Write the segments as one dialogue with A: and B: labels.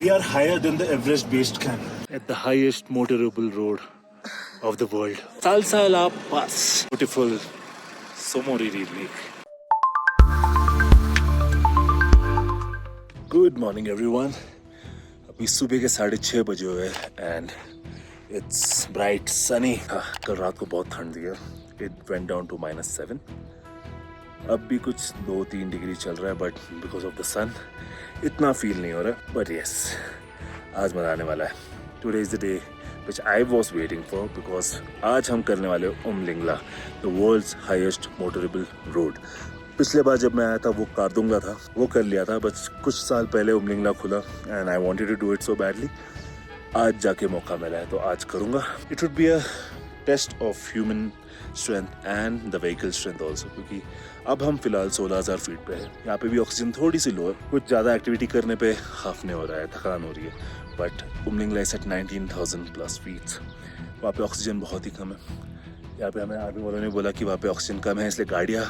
A: We are higher than the Everest base camp at the highest motorable road of the world. Salsala Pass. Beautiful Somoriri Lake. Good morning everyone. अभी सुबह के 6:30 बजे हुए and it's bright sunny. कल रात को बहुत ठंड थी. It went down to -7. अब भी कुछ 2-3 डिग्री चल रहा है बट बिकॉज ऑफ द सन इतना फील नहीं हो रहा. बट यस, आज मज़ा आने वाला है. Today is the day which I was waiting for because आज हम करने वाले Umlingla, the world's highest motorable road. पिछले बार जब मैं आया था वो कारदुंगला था, वो कर लिया था. बस कुछ साल पहले उमलिंगला खुला and I wanted to do it so badly. आज जाके मौका मिला है तो आज करूँगा. It would be a test of human strength and the vehicle strength also, क्योंकि अब हम फिलहाल 16,000 फीट पे है. यहाँ पे भी ऑक्सीजन थोड़ी सी लो है. कुछ ज़्यादा एक्टिविटी करने पे हाफने हो रहा है, थकान हो रही है. But Umlingla is at 19,000 plus feet. वहाँ पे ऑक्सीजन बहुत ही कम है. यहाँ पे हमें आर्मी वालों ने बोला कि वहाँ पे ऑक्सीजन कम है, इसलिए गाड़ियाँ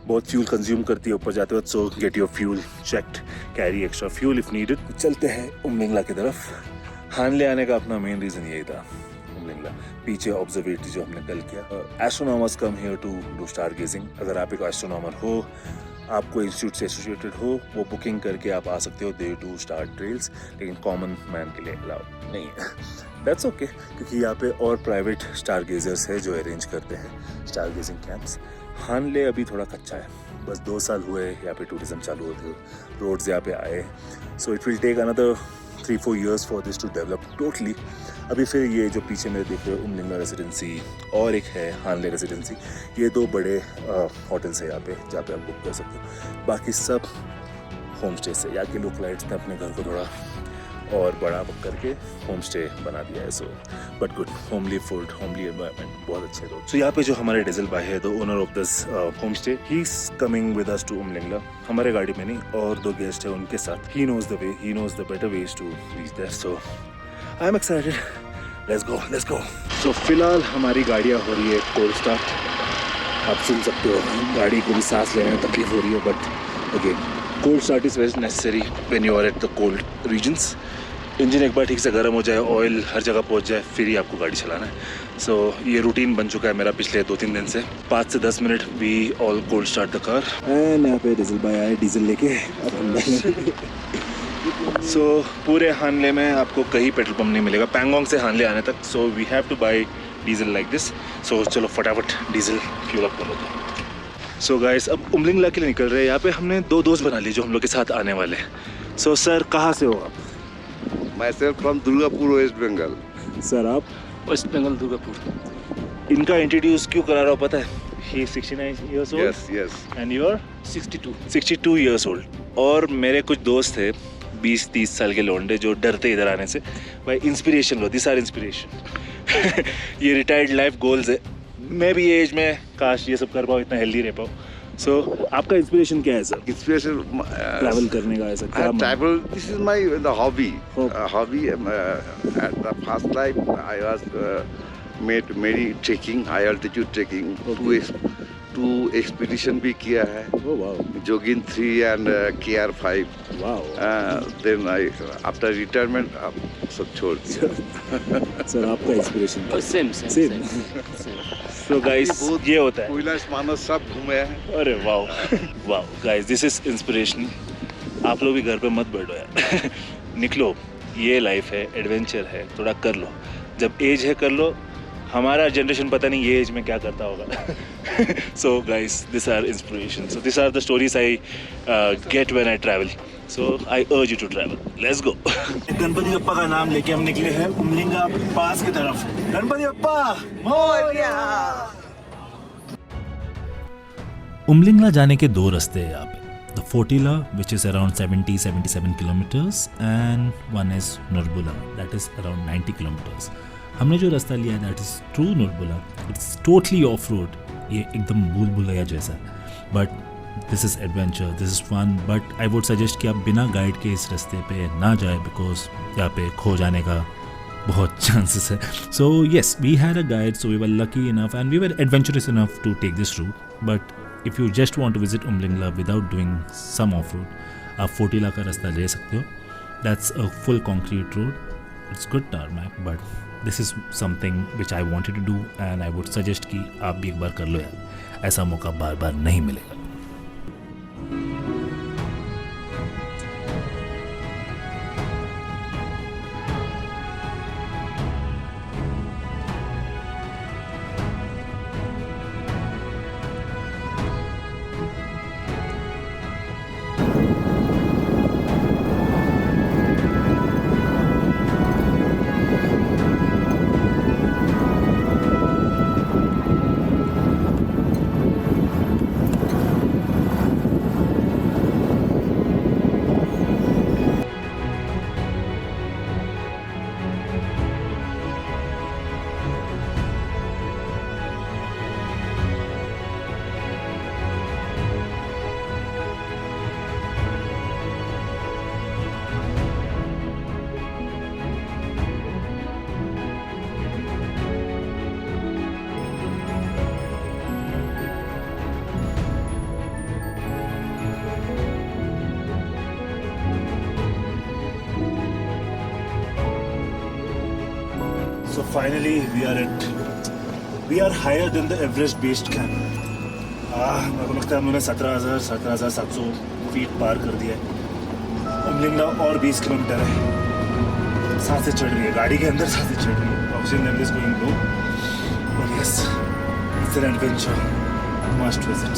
A: बहुत फ्यूल कंज्यूम करती है ऊपर जाते वक्त. सो get your fuel checked, carry extra fuel if needed. चलते हैं उमलिंगला की तरफ. हानले आने का अपना मेन रीज़न यही था. उमलिंगला पीछे ऑब्जर्वेटरी जो हमने कल किया. Astronomers come here to do star gazing. अगर आप एक एस्ट्रोनॉमर हो, आपको इंस्टीट्यूट से एसोसिएटेड हो, वो बुकिंग करके आप आ सकते हो. दे डू स्टार ट्रेल्स, लेकिन कॉमन मैन के लिए अलाउड नहीं है. दैट्स ओके, क्योंकि यहाँ पे और प्राइवेट स्टार गेजर्स है जो अरेंज करते हैं स्टार गेजिंग कैंप्स. हानले अभी थोड़ा कच्चा है. बस 2 साल हुए यहाँ पे टूरिज्म चालू होते, रोड्स यहाँ पे आए. So it will take another 3-4 years for this to develop totally. अभी फिर ये जो पीछे मेरे देख रहे हो उमलिंगला रेजिडेंसी और एक है हानले रेजिडेंसी, ये 2 बड़े होटल्स हैं यहाँ पे जहाँ पे आप बुक कर सकते हो. बाकी सब होम स्टे से. यहाँ के लोकलाइट्स ने अपने घर को थोड़ा और बड़ा बुक करके होम स्टे बना दिया है. So but good, homely food, homely environment, बहुत अच्छे लोग. सो यहाँ पे जो हमारे डीजल भाई है, the owner of this home stay, he is coming with us to Umlingla. हमारे गाड़ी में नहीं, और 2 गेस्ट है उनके साथ. He knows the way, he knows the better ways to reach there. So I am excited. Let's go, let's go. So फिलहाल हमारी गाड़ियाँ हो रही है कोल्ड स्टार्ट. आप सुन सकते हो गाड़ी को भी सांस लेने में तकलीफ हो रही है. But again cold start is very necessary when you are at the cold regions. Engine एक बार ठीक से गर्म हो जाए, ऑयल हर जगह पहुंच जाए, फिर ही आपको गाड़ी चलाना है. सो ये रूटीन बन चुका है मेरा पिछले 2-3 दिन से. 5 से 10 minute we all cold start the car. And यहाँ पे डीजल भाई आए डीजल लेके. सो पूरे हानले में आपको कहीं पेट्रोल पंप नहीं मिलेगा पैंगोंग से हानले आने तक. So we have to buy diesel like this. So चलो फटाफट डीजल फ्यूल अप कर लेते हैं. सो गाइस अब उमलिंगला के लिए निकल रहे हैं. यहाँ पे हमने 2 दोस्त बना लिए जो हम लोग के साथ आने वाले हैं. सो सर कहाँ से हो आप?
B: Myself from Durgapur, West Bengal.
A: Sir आप?
C: वेस्ट बंगाल दुर्गापुर.
A: इनका इंट्रोड्यूस क्यों करा रहा हो पता है? He is 69 years old.
B: Yes, yes.
A: And you are 62 years old. और मेरे कुछ दोस्त थे 20-30 साल के लौंडे जो डरते इधर आने से. भाई इंस्पिरेशन लो, दिस आर इंस्पिरेशन. ये रिटायर्ड लाइफ गोल्स है. मैं भी ये एज में काश ये सब कर पाऊँ, इतना हेल्दी रह पाऊँ. सो आपका इंस्पिरेशन क्या है सर?
B: Inspiration.
A: ट्रैवल करने का ऐसा क्या?
B: Travel. This is my the hobby. Hobby. At the first time I was made many trekking, high altitude trekking.
A: Okay.
B: Two expedition भी किया है.
A: Oh wow.
B: Jogin 3 and KR5.
A: Wow.
B: Then I after retirement सब छोड़ दिया.
A: Sir आपका inspiration?
C: Same.
A: So guys, ये होता है.
B: कैलाश मानस सब घूमे हैं.
A: अरे वाह वाह गाइस, दिस इज इंस्पिरेशन. आप लोग भी घर पे मत बैठो यार. निकलो, ये लाइफ है, एडवेंचर है, थोड़ा कर लो. जब एज है कर लो. हमारा जनरेशन पता नहीं ये एज में क्या करता होगा. So guys this are inspiration. So this are the stories I get when I travel. So I urge you to travel. Let's go. Ganpati Bappa का नाम लेके हम निकले हैं उमलिंगला पास की तरफ. गणपति बप्पा मोरया.
D: उमलिंगला जाने के 2 रास्ते हैं यहाँ पे. The Photila which is around 70-77 kilometres and one is Nurbula that is around 90 kilometres. हमने जो रास्ता लिया है that is through Nurbula. It's totally off road. ये एकदम भूल भुलैया जैसा. But this is adventure, this is fun. But I would suggest कि आप बिना गाइड के इस रास्ते पे ना जाए बिकॉज यहाँ पे खो जाने का बहुत चांसेस है. So yes, we had a guide, so we were lucky enough and we were adventurous enough to take this route. But if you just want to visit Umling La without doing some off road, आप फोर्टिला का रास्ता ले सकते हो. That's a full concrete road. It's good tarmac, but this is something which I wanted to do and I would suggest कि आप भी एक बार कर लो यार, ऐसा मौका बार बार नहीं मिलेगा.
A: So finally we are higher than the Everest base camp. मेरे को लगता है हम लोगों ने 17,700 फीट पार कर दिया है. उमलिंगला और 20 किलोमीटर है. सांसें चढ़ रही है गाड़ी के अंदर, सांसें चढ़ रही है. ऑक्सीजन लेवल इज गोइंग लो. और yes, it's an adventure, must visit.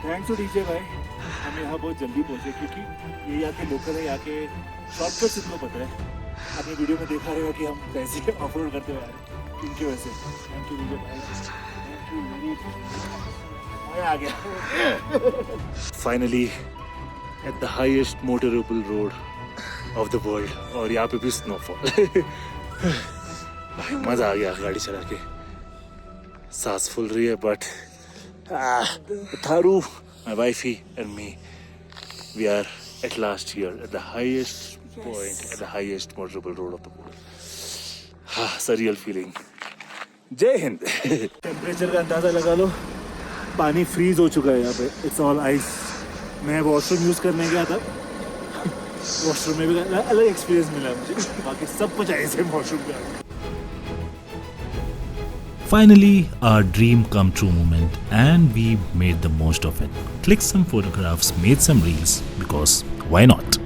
A: Thanks two DJ भाई, हम यहाँ बहुत जल्दी पहुँचे क्योंकि ये यहाँ के लोकल है, यहाँ के शॉर्टकट्स इनको पता है. आपने वीडियो में देखा रहेगा कि हम कैसे ऑफ रोड करते हुए आ रहे हैं इनकी वजह से. थैंक यू डीजे भाई, थैंक यू वेरी मच. आ गया finally at the highest motorable road of the world, और यहाँ पे भी स्नोफॉल. मज़ा आ गया गाड़ी चला के. सांस फूल रही है but Tharu, my wifey and me, we are at last here at the highest point, at the highest motorable road of the world. Surreal feeling. जय हिंद. टेम्परेचर का अंदाजा लगा लो, पानी फ्रीज हो चुका है यहाँ पे. It's all ice. मैं वॉशरूम यूज करने गया था, वॉशरूम में भी अलग एक्सपीरियंस मिला मुझे. बाकी सब कुछ ऐसे वॉशरूम का.
D: Finally, our dream come true moment, and we made the most of it. Clicked some photographs, made some reels, because why not?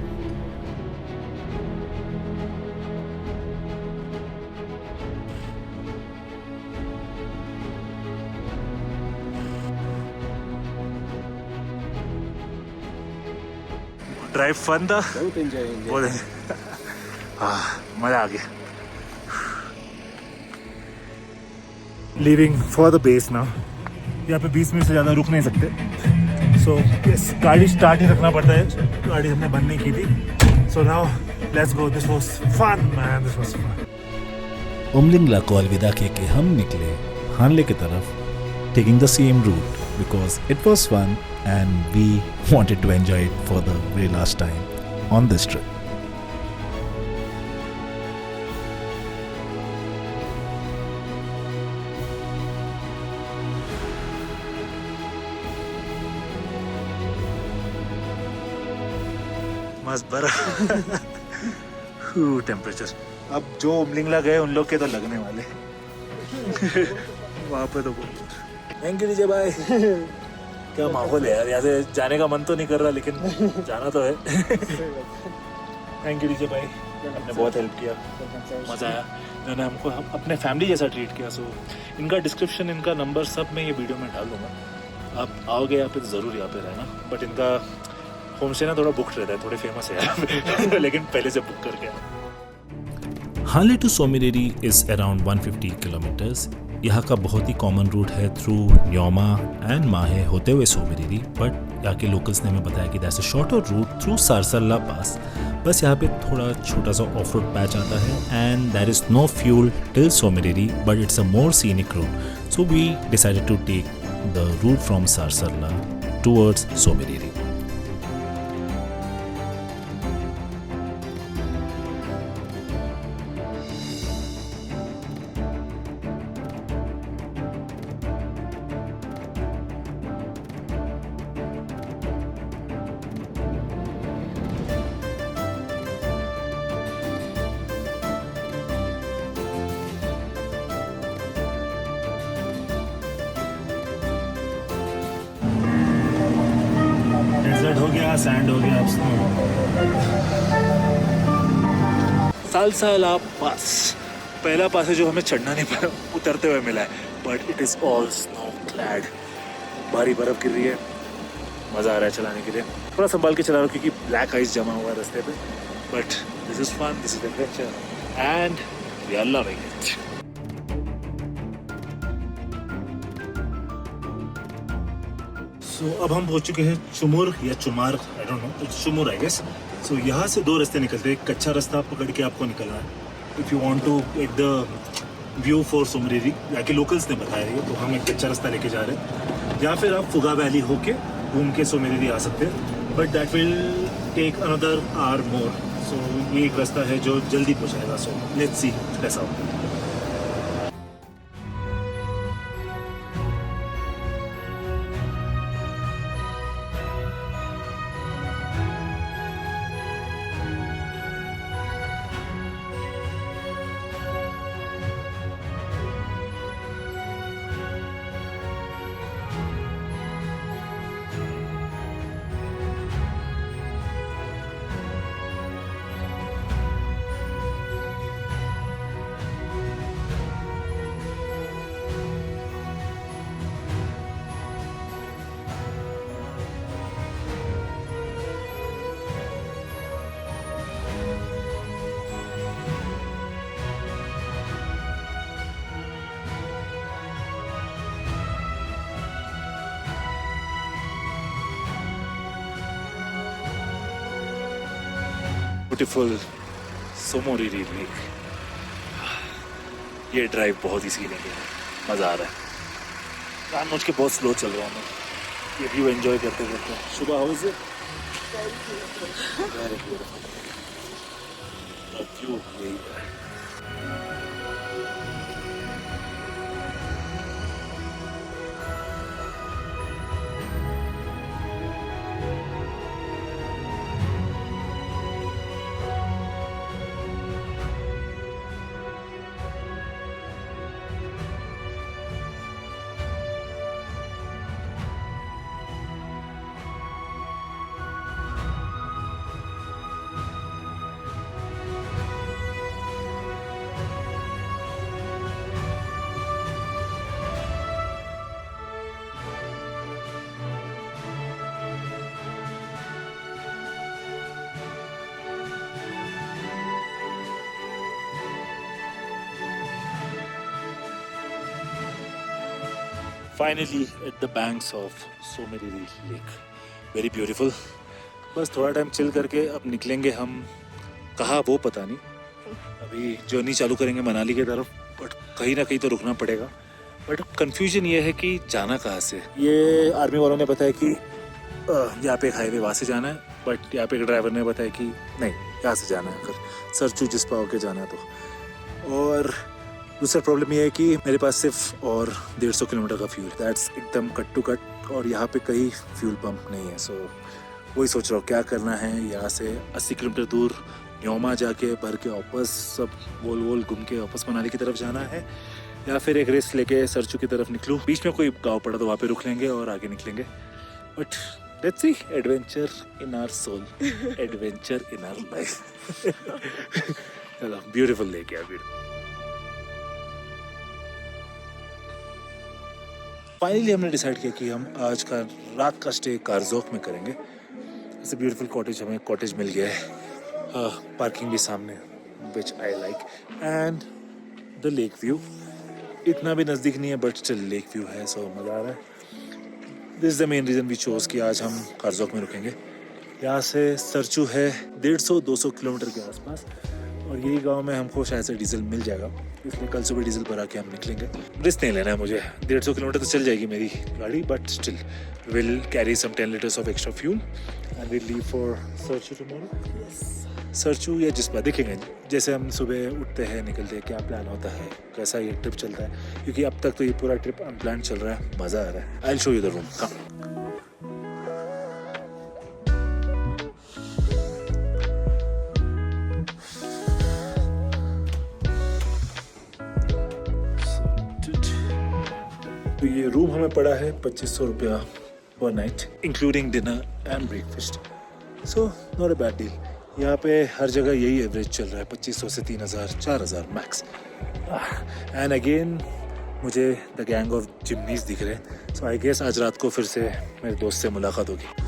A: Drive fun था,
C: बहुत एंजॉय.
A: मजा आ गया. लीविंग फॉर द बेस ना. यहाँ पे 20 मिनट से ज़्यादा रुक नहीं सकते. सो गाड़ी स्टार्ट ही रखना पड़ता है. गाड़ी हमने बंद नहीं की थी. So now let's go. This was fun man, this was fun.
D: Umling La को अलविदा कह के हम निकले हानले की तरफ, taking the same route because it was fun and we wanted to enjoy it for the very last time on this trip.
A: मस्त बड़ा टेम्परेचर. अब जो उमलिंगला गए उन लोग के तो लगने वाले. वहाँ पे तो थैंक यू डीजे भाई.
D: क्या माहौल है यार, यहाँ से जाने का मन तो नहीं कर रहा लेकिन जाना तो है। थैंक यू डीजे भाई, आपने बहुत हेल्प किया, मज़ा आया। इन्होंने हमको अपने फैमिली जैसा ट्रीट किया। सो इनका डिस्क्रिप्शन, इनका नंबर सब मैं ये वीडियो में डाल दूँगा। आप आओगे यहाँ पे तो ज़रूर यहाँ पे रहना। बट इनका होम स्टे ना थोड़ा बुक रहता है, थोड़े फेमस है यहाँ पे लेकिन पहले से बुक करके आओ। हाले टू सोमिरेरी इज़ अराउंड 150 किलोमीटर्स। यहाँ का बहुत ही कॉमन रूट है थ्रू न्योमा एंड माहे होते हुए सोमिरेरी, बट यहाँ के लोकल्स ने हमें बताया कि that's a shorter route through Sarsalla pass. बस यहाँ पे थोड़ा छोटा सा ऑफ रोड पैच आता है and there is no fuel till Somiriri, but it's a more scenic route. So we decided to take the route from Sarsalla towards Somiriri. Desert हो गया, सैंड हो गया, अब स्नो। सालसाला पास, पहला पास है जो हमें चढ़ना नहीं पड़ा, उतरते हुए मिला है, but it is all snow clad. भारी बर्फ गिर रही है, मज़ा आ रहा है चलाने के लिए। थोड़ा संभाल के चला रहा हूँ क्योंकि ब्लैक आइस जमा हुआ है रास्ते पे, but this is fun, this is adventure and we are loving it. So अब हम पहुंच चुके हैं चुमुर या Chumar, I don't know, Chumur I guess. So यहाँ से दो रास्ते निकलते हैं। एक कच्चा रास्ता पकड़ के आपको निकलना है if you want to get the view for Somiriri. यहाँ के लोकल्स ने बताया ये, तो हम एक कच्चा रास्ता लेके जा रहे हैं। या फिर आप फुगा वैली होके घूम के सोमिरेरी आ सकते हैं, but that will take another hour more. So ये एक रास्ता है जो जल्दी पहुँचाएगा। सो लेट्स सी कैसा होगा। Beautiful Somoriri lake. ये ड्राइव बहुत ही सीनिक है, मज़ा आ रहा है। जानबूझ के बहुत स्लो चल रहा हूँ मैं, ये व्यू एंजॉय करते करते। सुबह हाउस है, व्यू यही है। Finally at the banks of Somiriri Lake, very beautiful। बस थोड़ा टाइम चिल करके अब निकलेंगे हम, कहाँ वो पता नहीं। अभी जर्नी चालू करेंगे मनाली की तरफ, बट कहीं ना कहीं तो रुकना पड़ेगा। बट कंफ्यूजन ये है कि जाना कहाँ से। ये आर्मी वालों ने बताया कि यहाँ पे एक हाईवे, वहाँ से जाना है, बट यहाँ पे एक ड्राइवर ने बताया कि नहीं, यहाँ से जाना है, अगर सरचू जिस पाओ के जाना है तो। और दूसरा प्रॉब्लम ये है कि मेरे पास सिर्फ और 150 किलोमीटर का फ्यूल, दैट्स एकदम कट टू कट, और यहाँ पे कहीं फ्यूल पंप नहीं है। सो वही सोच रहा हूँ क्या करना है। यहाँ से 80 किलोमीटर दूर न्योमा जाके भर के वापस सब गोल गोल घूम के वापस मनाली की तरफ जाना है, या फिर एक रेस्ट लेके सरचू की तरफ निकलूँ। बीच में कोई गाँव पड़ा तो वहाँ पे रुक लेंगे और आगे निकलेंगे।
A: But let's see, adventure in our soul, adventure in our life. चलो, beautiful lake यार, beautiful. फाइनली हमने डिसाइड किया कि हम आज का रात का स्टे कारजोक में करेंगे. इट्स अ ब्यूटीफुल कॉटेज, हमें कॉटेज मिल गया है, पार्किंग भी सामने, which I like, and the lake view. इतना भी नज़दीक नहीं है बट स्टिल लेक व्यू है, सो मज़ा आ रहा है. This is the main reason we chose कि आज हम कारजोक में रुकेंगे. यहाँ से सरचू है 150-200 किलोमीटर के आसपास, और यही गांव में हमको शायद से डीजल मिल जाएगा, इसलिए कल सुबह डीजल भरा के हम निकलेंगे. रिस्क नहीं लेना है मुझे, 150 किलोमीटर तो चल जाएगी मेरी गाड़ी, but still will carry some 10 liters of extra fuel and will leave for Sarchu tomorrow. Sarchu या जिस पर देखेंगे जैसे हम सुबह उठते हैं, निकलते हैं, क्या प्लान होता है, कैसा ये ट्रिप चलता है, क्योंकि अब तक तो ये पूरा ट्रिप अनप्लान चल रहा है. मज़ा आ रहा है. I will show you the room. तो ये रूम हमें पड़ा है 2500 रुपया पर night, including dinner and breakfast. So not a bad deal. यहाँ पे हर जगह यही एवरेज चल रहा है, 2500 से 3000, 4000 मैक्स. एंड अगेन मुझे द गैंग ऑफ जिमनीज दिख रहे हैं. सो आई गेस आज रात को फिर से मेरे दोस्त से मुलाकात होगी.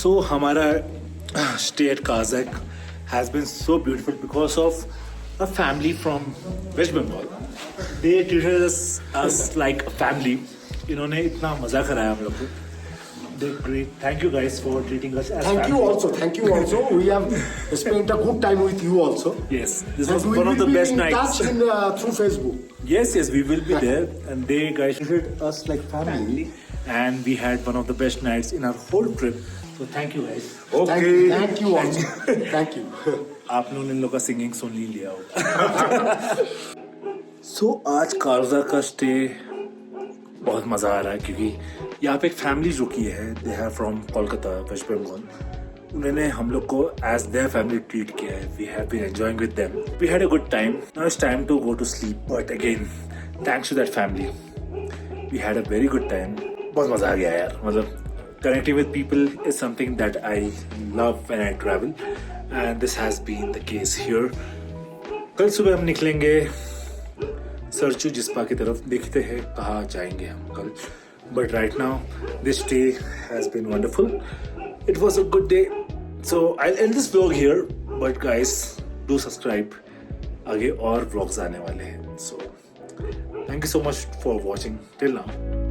A: So हमारा stay at Kazakh has been so beautiful because of a family from West Bengal. They treated us like a family. इन्होंने इतना मजा कराया हम लोग को. They're great. Thank you guys for treating us as
E: Thank
A: family.
E: you also. We have spent a good time with you also.
A: Yes, this
E: And
A: was
E: we
A: one of
E: will
A: the
E: be
A: best
E: in
A: nights.
E: touch through Facebook.
A: Yes, we will be there, and they guys treated us like family, and we had one of the best nights in our whole trip. So thank you guys.
E: Thank you also. Thank you.
A: आप लोगों ने इन लोग का singing सुन ही लिया होगा. So आज कारजा का stay बहुत मज़ा आ रहा है, क्योंकि यहाँ पे एक फैमिली रुकी है. They are from Kolkata, West Bengal. उन्होंने हम लोग को एज देयर फैमिली ट्रीट किया है. We have been enjoying with them. We had a good time. Now it's time to go to sleep, but again thanks to that family we had a very good time. बहुत मज़ा आ गया यार. मतलब connecting with people is something that I love when I travel, and this has been the case here. कल सुबह हम निकलेंगे सरचू जिस्पा की तरफ. देखते हैं कहाँ जाएंगे हम कल. But right now this day has been wonderful. It was a good day. So I'll end this vlog here. But guys, do subscribe. आगे और vlogs आने वाले हैं. So thank you so much for watching till now.